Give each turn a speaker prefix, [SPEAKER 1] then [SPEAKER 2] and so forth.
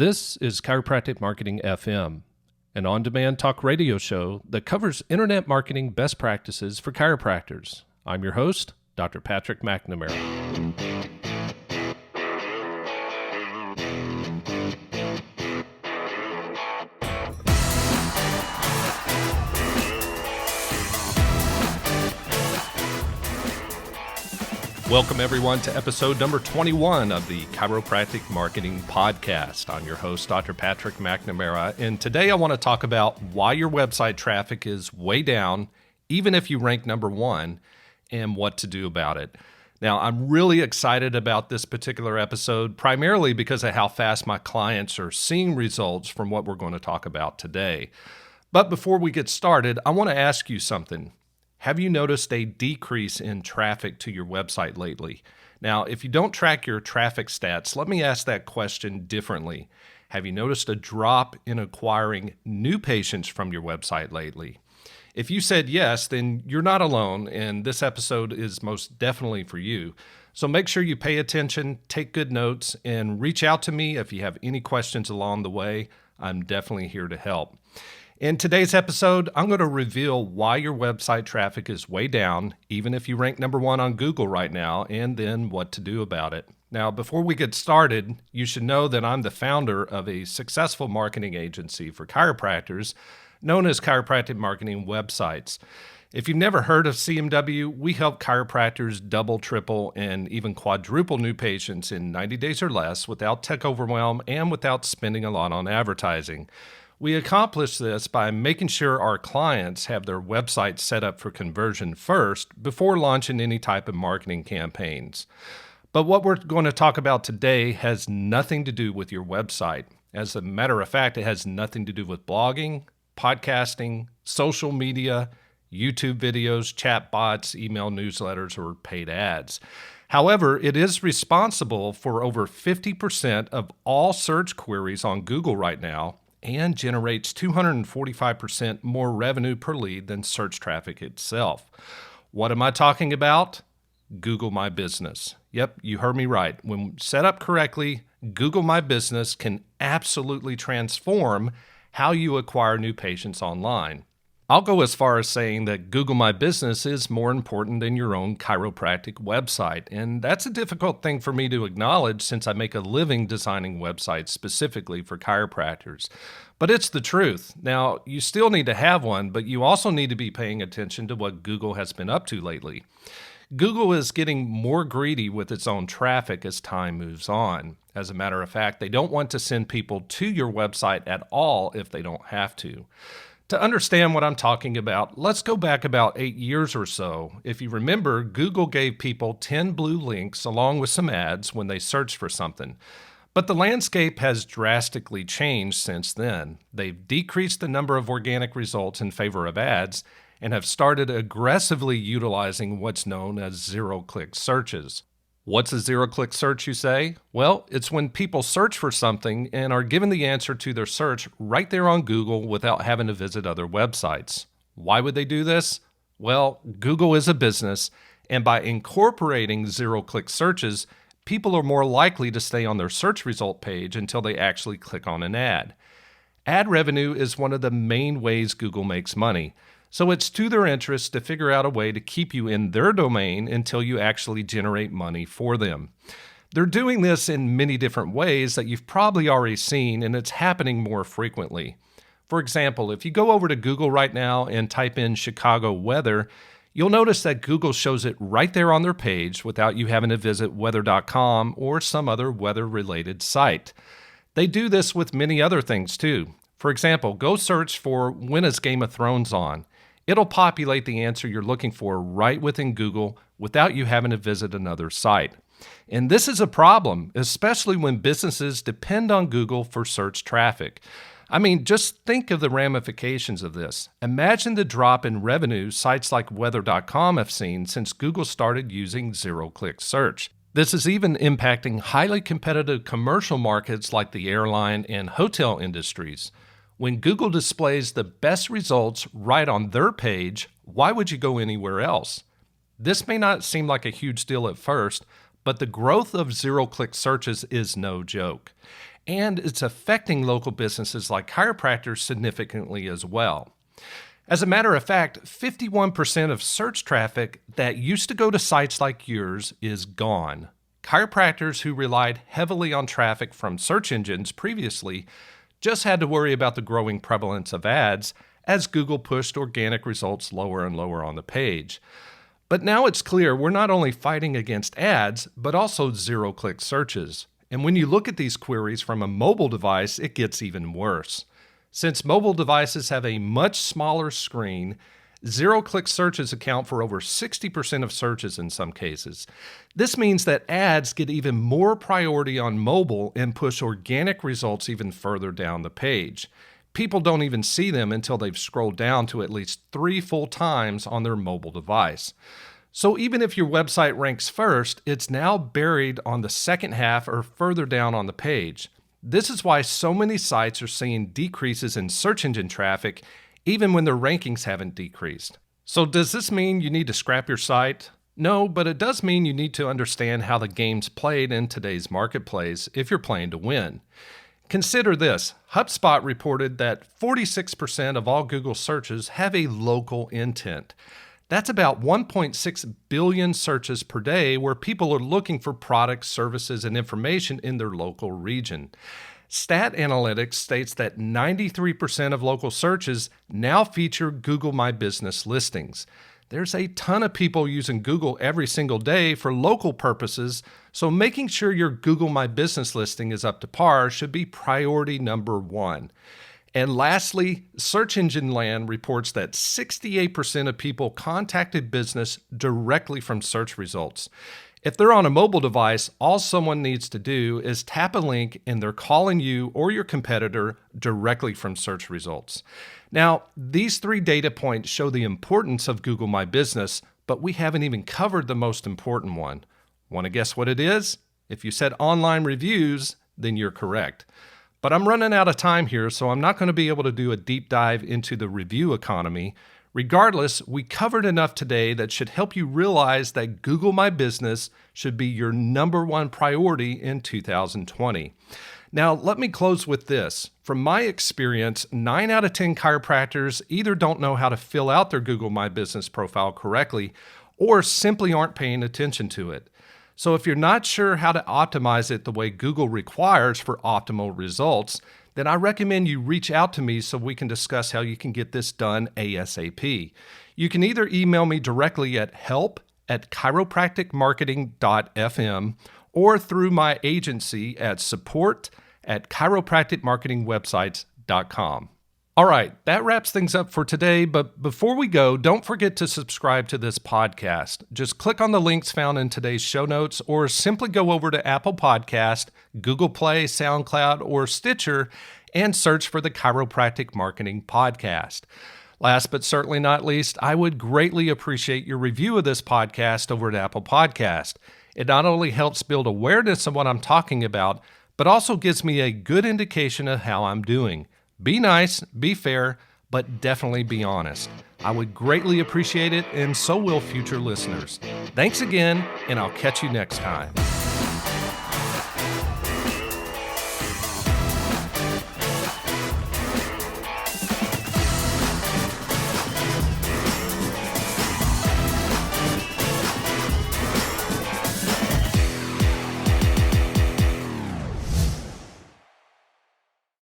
[SPEAKER 1] This is Chiropractic Marketing FM, an on-demand talk radio show that covers internet marketing best practices for chiropractors. I'm your host, Dr. Patrick McNamara. Welcome, everyone, to episode number 21 of the Chiropractic Marketing Podcast. I'm your host, Dr. Patrick McNamara, and today I want to talk about why your website traffic is way down, even if you rank number one, and what to do about it. Now, I'm really excited about this particular episode, primarily because of how fast my clients are seeing results from what we're going to talk about today. But before we get started, I want to ask you something. Have you noticed a decrease in traffic to your website lately? Now, if you don't track your traffic stats, let me ask that question differently. Have you noticed a drop in acquiring new patients from your website lately? If you said yes, then you're not alone, and this episode is most definitely for you. So make sure you pay attention, take good notes, and reach out to me if you have any questions along the way. I'm definitely here to help. In today's episode, I'm going to reveal why your website traffic is way down, even if you rank number one on Google right now, and then what to do about it. Now, before we get started, you should know that I'm the founder of a successful marketing agency for chiropractors known as Chiropractic Marketing Websites. If you've never heard of CMW, we help chiropractors double, triple, and even quadruple new patients in 90 days or less without tech overwhelm and without spending a lot on advertising. We accomplish this by making sure our clients have their website set up for conversion first before launching any type of marketing campaigns. But what we're going to talk about today has nothing to do with your website. As a matter of fact, it has nothing to do with blogging, podcasting, social media, YouTube videos, chat bots, email newsletters, or paid ads. However, it is responsible for over 50% of all search queries on Google right now, and generates 245% more revenue per lead than search traffic itself. What am I talking about? Google My Business. Yep, you heard me right. When set up correctly, Google My Business can absolutely transform how you acquire new patients online. I'll go as far as saying that Google My Business is more important than your own chiropractic website, and that's a difficult thing for me to acknowledge since I make a living designing websites specifically for chiropractors. But it's the truth. Now, you still need to have one, but you also need to be paying attention to what Google has been up to lately. Google is getting more greedy with its own traffic as time moves on. As a matter of fact, they don't want to send people to your website at all if they don't have to. To understand what I'm talking about, let's go back about 8 years or so. If you remember, Google gave people 10 blue links along with some ads when they searched for something. But the landscape has drastically changed since then. They've decreased the number of organic results in favor of ads and have started aggressively utilizing what's known as zero-click searches. What's a zero-click search, you say? Well, it's when people search for something and are given the answer to their search right there on Google without having to visit other websites. Why would they do this? Well, Google is a business, and by incorporating zero-click searches, people are more likely to stay on their search result page until they actually click on an ad. Ad revenue is one of the main ways Google makes money. So it's to their interest to figure out a way to keep you in their domain until you actually generate money for them. They're doing this in many different ways that you've probably already seen, and it's happening more frequently. For example, if you go over to Google right now and type in Chicago weather, you'll notice that Google shows it right there on their page without you having to visit weather.com or some other weather-related site. They do this with many other things too. For example, go search for when is Game of Thrones on. It'll populate the answer you're looking for right within Google without you having to visit another site. And this is a problem, especially when businesses depend on Google for search traffic. I mean, just think of the ramifications of this. Imagine the drop in revenue sites like weather.com have seen since Google started using zero-click search. This is even impacting highly competitive commercial markets like the airline and hotel industries. When Google displays the best results right on their page, why would you go anywhere else? This may not seem like a huge deal at first, but the growth of zero-click searches is no joke. and it's affecting local businesses like chiropractors significantly as well. As a matter of fact, 51% of search traffic that used to go to sites like yours is gone. Chiropractors who relied heavily on traffic from search engines previously just had to worry about the growing prevalence of ads as Google pushed organic results lower and lower on the page. But now it's clear we're not only fighting against ads, but also zero-click searches. And when you look at these queries from a mobile device, it gets even worse. Since mobile devices have a much smaller screen, zero-click searches account for over 60% of searches in some cases. This means that ads get even more priority on mobile and push organic results even further down the page. People don't even see them until they've scrolled down to at least 3 full times on their mobile device. So even if your website ranks first, it's now buried on the second half or further down on the page. This is why so many sites are seeing decreases in search engine traffic, even when their rankings haven't decreased. So does this mean you need to scrap your site? No, but it does mean you need to understand how the game's played in today's marketplace if you're playing to win. Consider this. HubSpot reported that 46% of all Google searches have a local intent. That's about 1.6 billion searches per day where people are looking for products, services, and information in their local region. Stat Analytics states that 93% of local searches now feature Google My Business listings. There's a ton of people using Google every single day for local purposes, so making sure your Google My Business listing is up to par should be priority number one. And lastly, Search Engine Land reports that 68% of people contacted business directly from search results. If they're on a mobile device, all someone needs to do is tap a link and they're calling you or your competitor directly from search results. Now, these 3 data points show the importance of Google My Business, but we haven't even covered the most important one. Want to guess what it is? If you said online reviews, then you're correct. But I'm running out of time here, so I'm not going to be able to do a deep dive into the review economy. Regardless, we covered enough today that should help you realize that Google My Business should be your number one priority in 2020. Now, let me close with this. From my experience, 9 out of 10 chiropractors either don't know how to fill out their Google My Business profile correctly or simply aren't paying attention to it. So if you're not sure how to optimize it the way Google requires for optimal results, then I recommend you reach out to me so we can discuss how you can get this done ASAP. You can either email me directly at help@chiropracticmarketing.fm or through my agency at support@chiropracticmarketingwebsites.com. All right, that wraps things up for today, but before we go, don't forget to subscribe to this podcast. Just click on the links found in today's show notes or simply go over to Apple Podcast, Google Play, SoundCloud, or Stitcher and search for the Chiropractic Marketing Podcast. Last but certainly not least, I would greatly appreciate your review of this podcast over at Apple Podcast. It not only helps build awareness of what I'm talking about, but also gives me a good indication of how I'm doing. Be nice, be fair, but definitely be honest. I would greatly appreciate it, and so will future listeners. Thanks again, and I'll catch you next time.